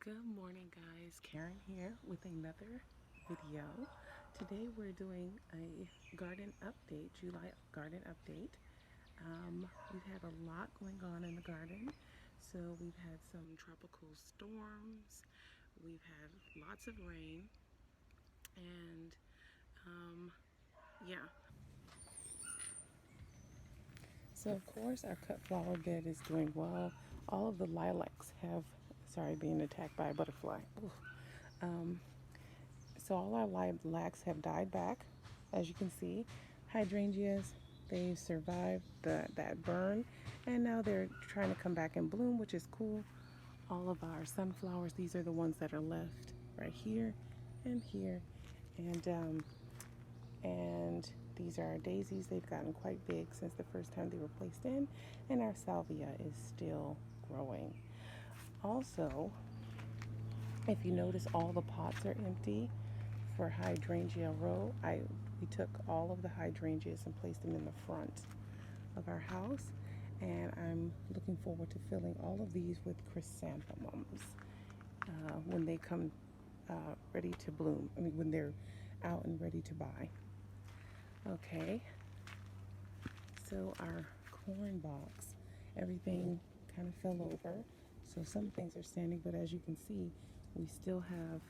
Good morning, guys. Karen here with another video. Today we're doing a garden update, July garden update. We've had a lot going on in the garden. So we've had some tropical storms, we've had lots of rain, and yeah. So of course our cut flower bed is doing well. All of the lilacs have, sorry, being attacked by a butterfly. Oof. So all our lilacs have died back, as you can see. Hydrangeas, they've survived that burn, and now they're trying to come back and bloom, which is cool. All of our sunflowers, these are the ones that are left right here and here, and these are our daisies. They've gotten quite big since the first time they were placed in, and our salvia is still growing. Also, if you notice, all the pots are empty for hydrangea row. We took all of the hydrangeas and placed them in the front of our house, and I'm looking forward to filling all of these with chrysanthemums when they come ready to bloom. I mean, when they're out and ready to buy. Okay, so our corn box, everything kind of fell over, so some things are standing, but as you can see, we still have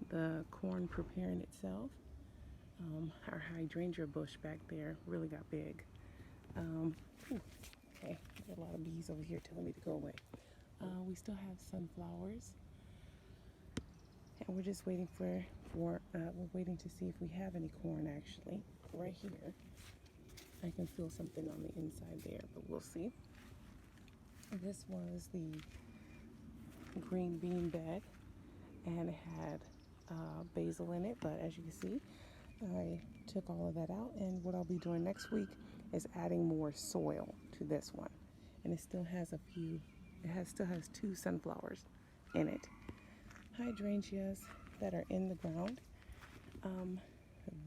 the corn preparing itself. Our hydrangea bush back there really got big. Okay, there's a lot of bees over here telling me to go away. We still have sunflowers, and we're just waiting we're waiting to see if we have any corn actually. Right here, I can feel something on the inside there, but we'll see. This was the green bean bed, and it had basil in it, but as you can see, I took all of that out, and what I'll be doing next week is adding more soil to this one. And it still has still has two sunflowers in it. Hydrangeas that are in the ground.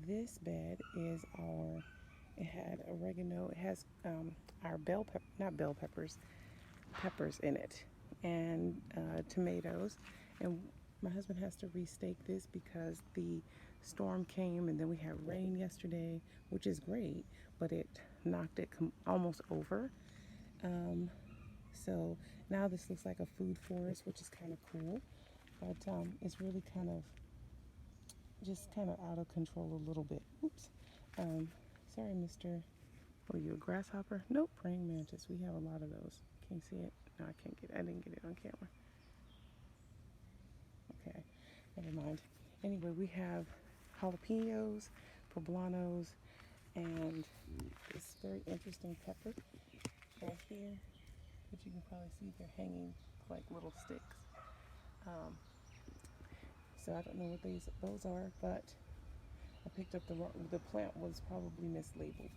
This bed is it had oregano, it has our peppers in it, and tomatoes. And my husband has to restake this because the storm came, and then we had rain yesterday, which is great, but it knocked it almost over. So now this looks like a food forest, which is kind of cool, but it's really just kind of out of control a little bit. Oops. Sorry, mister. Oh, you a grasshopper? Nope, praying mantis. We have a lot of those. Can you see it? No, I didn't get it on camera. Okay, never mind. Anyway, we have jalapenos, poblanos, and this very interesting pepper right here, which you can probably see they're hanging like little sticks. So I don't know what those are, but I picked up the plant was probably mislabeled.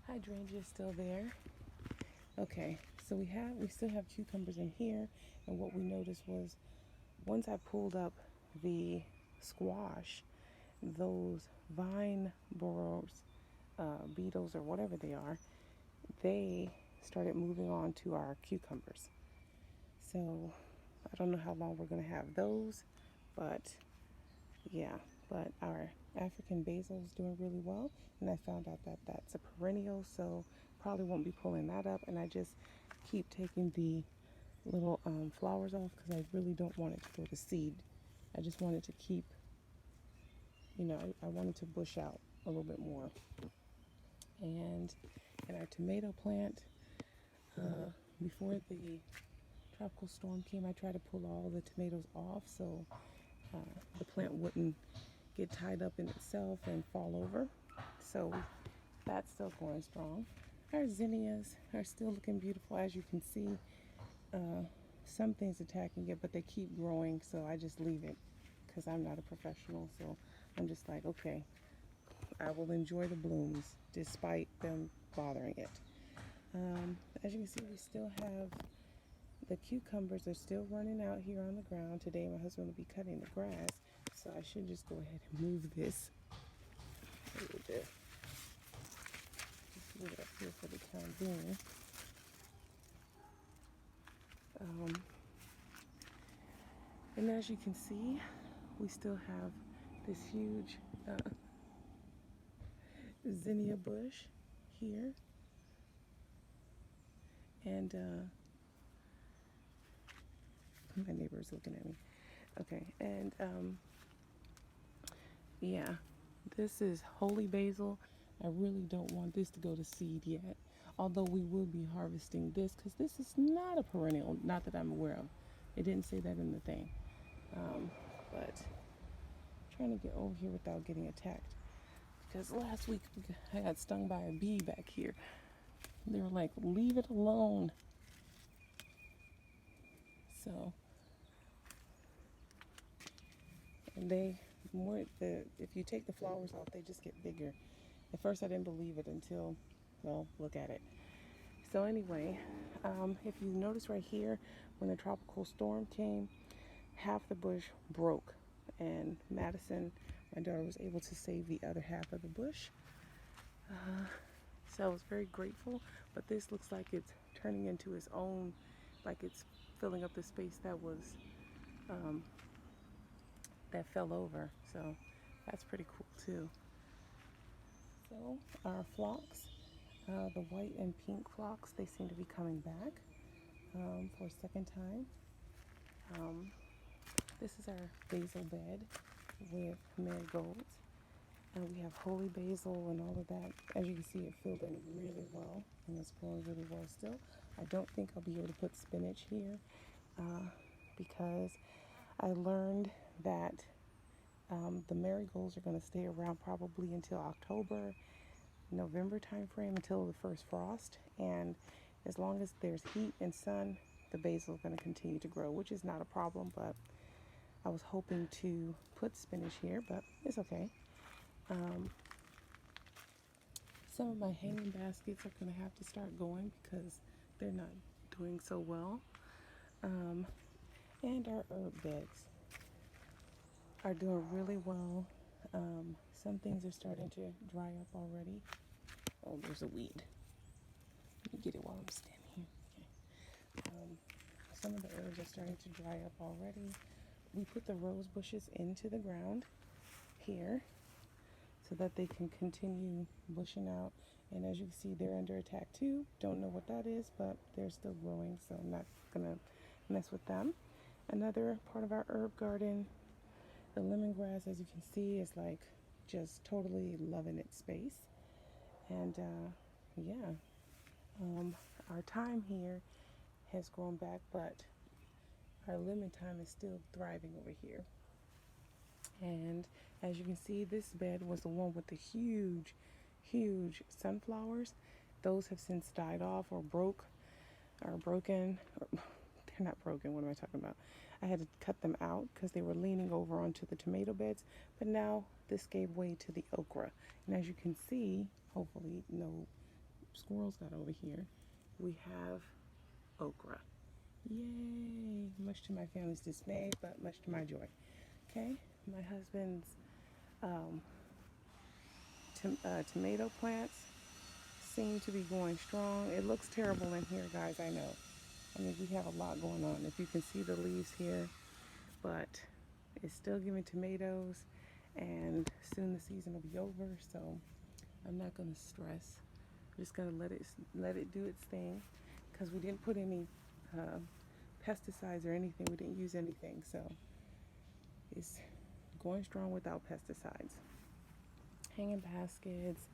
Hydrangea is still there. Okay, so we still have cucumbers in here, and what we noticed was once I pulled up the squash, those vine borers, beetles or whatever they started moving on to our cucumbers. So I don't know how long we're gonna have those, but yeah. But our African basil is doing really well, and I found out that that's a perennial, so probably won't be pulling that up. And I just keep taking the little flowers off because I really don't want it to go to seed. I just wanted to keep, I wanted to bush out a little bit more. And in our tomato plant, before the tropical storm came, I tried to pull all the tomatoes off so the plant wouldn't get tied up in itself and fall over. So that's still going strong. Our zinnias are still looking beautiful, as you can see. Some things attacking it, but they keep growing, so I just leave it because I'm not a professional. So I'm just like, okay, I will enjoy the blooms despite them bothering it. As you can see, we still have the cucumbers are still running out here on the ground. Today my husband will be cutting the grass, so I should just go ahead and move this a little bit. Just leave it up here for the time being. Um, and as you can see, we still have this huge zinnia bush here. And my neighbor is looking at me. Okay, and yeah, this is holy basil. I really don't want this to go to seed yet, although we will be harvesting this because this is not a perennial, not that I'm aware of. It didn't say that in the thing. But I'm trying to get over here without getting attacked, because last week I got stung by a bee back here. They were like, leave it alone. So, and if you take the flowers off, they just get bigger. At first I didn't believe it until, well, look at it. So anyway, if you notice right here, when the tropical storm came, half the bush broke, and Madison, my daughter, was able to save the other half of the bush. So I was very grateful, but this looks like it's turning into its own, like it's filling up the space that was, that fell over. So that's pretty cool too. So our phlox, the white and pink phlox, they seem to be coming back for a second time. This is our basil bed with marigolds. And we have holy basil and all of that. As you can see, it filled in really well, and it's growing really well still. I don't think I'll be able to put spinach here because I learned that the marigolds are going to stay around probably until October, November time frame, until the first frost. And as long as there's heat and sun, the basil is going to continue to grow, which is not a problem. But I was hoping to put spinach here, but it's okay. Some of my hanging baskets are going to have to start going because they're not doing so well. And our herb beds are doing really well. Some things are starting to dry up already. Oh, there's a weed. Let me get it while I'm standing here. Okay. Some of the herbs are starting to dry up already. We put the rose bushes into the ground here so that they can continue bushing out. And as you can see, they're under attack too. Don't know what that is, but they're still growing, so I'm not gonna mess with them. Another part of our herb garden, the lemongrass, as you can see, is like just totally loving its space. And yeah, our thyme here has grown back, but our lemon thyme is still thriving over here. And as you can see, this bed was the one with the huge sunflowers. Those have since died off or broken. Or, they're not broken, what am I talking about? I had to cut them out because they were leaning over onto the tomato beds. But now this gave way to the okra. And as you can see, hopefully no squirrels got over here, we have okra. Yay! Much to my family's dismay, but much to my joy. Okay, my husband's tomato plants seem to be going strong. It looks terrible in here, guys, I know. I mean, we have a lot going on. If you can see the leaves here, but it's still giving tomatoes, and soon the season will be over, so I'm not going to stress. I'm just going to let it do its thing, because we didn't put any pesticides or anything. We didn't use anything, so it's going strong without pesticides. Hanging baskets.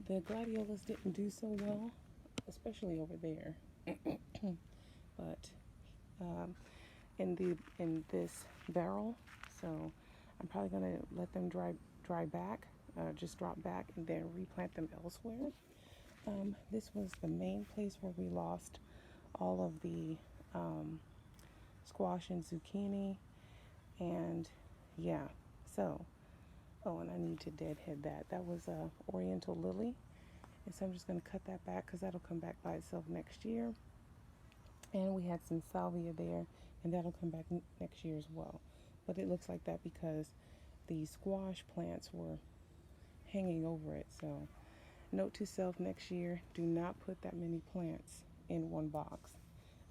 The gladiolas didn't do so well, especially over there. But in this barrel, so I'm probably gonna let them dry back, just drop back, and then replant them elsewhere. This was the main place where we lost all of the squash and zucchini, and yeah, so oh, and I need to deadhead that. That was a oriental lily, and so I'm just going to cut that back because that'll come back by itself next year. And we had some salvia there, and that'll come back next year as well. But it looks like that because the squash plants were hanging over it. So note to self, next year, do not put that many plants in one box.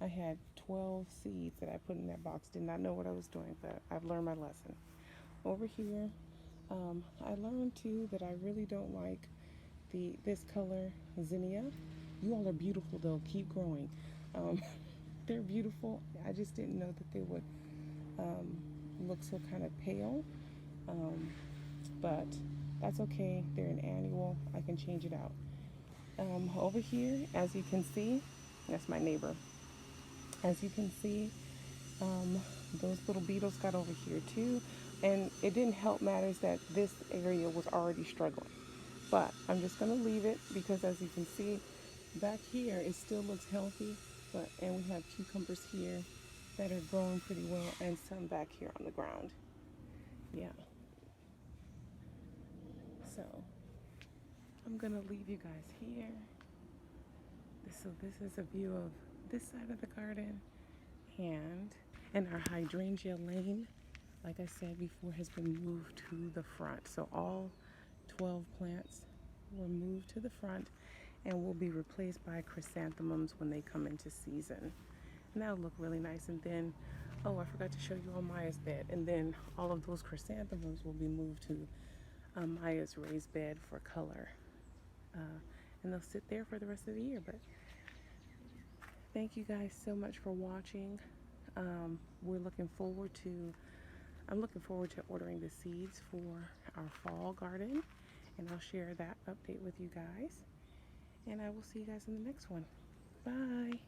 I had 12 seeds that I put in that box. Did not know what I was doing, but I've learned my lesson. Over here, I learned too that I really don't like this color zinnia. You all are beautiful though. Keep growing. Um, they're beautiful. I just didn't know that they would look so kind of pale. Um, but that's okay. They're an annual. I can change it out. Over here, as you can see, that's my neighbor. As you can see, um, those little beetles got over here too. And it didn't help matters that this area was already struggling. But I'm just going to leave it because as you can see, back here it still looks healthy. And we have cucumbers here that are growing pretty well and some back here on the ground. Yeah. So I'm going to leave you guys here. So this is a view of this side of the garden, and our hydrangea lane, like I said before, has been moved to the front. So all 12 plants were moved to the front and will be replaced by chrysanthemums when they come into season. And that'll look really nice. And then, oh, I forgot to show you all Maya's bed. And then all of those chrysanthemums will be moved to Maya's raised bed for color. And they'll sit there for the rest of the year. But thank you guys so much for watching. We're looking forward to, I'm looking forward to ordering the seeds for our fall garden. And I'll share that update with you guys. And I will see you guys in the next one. Bye.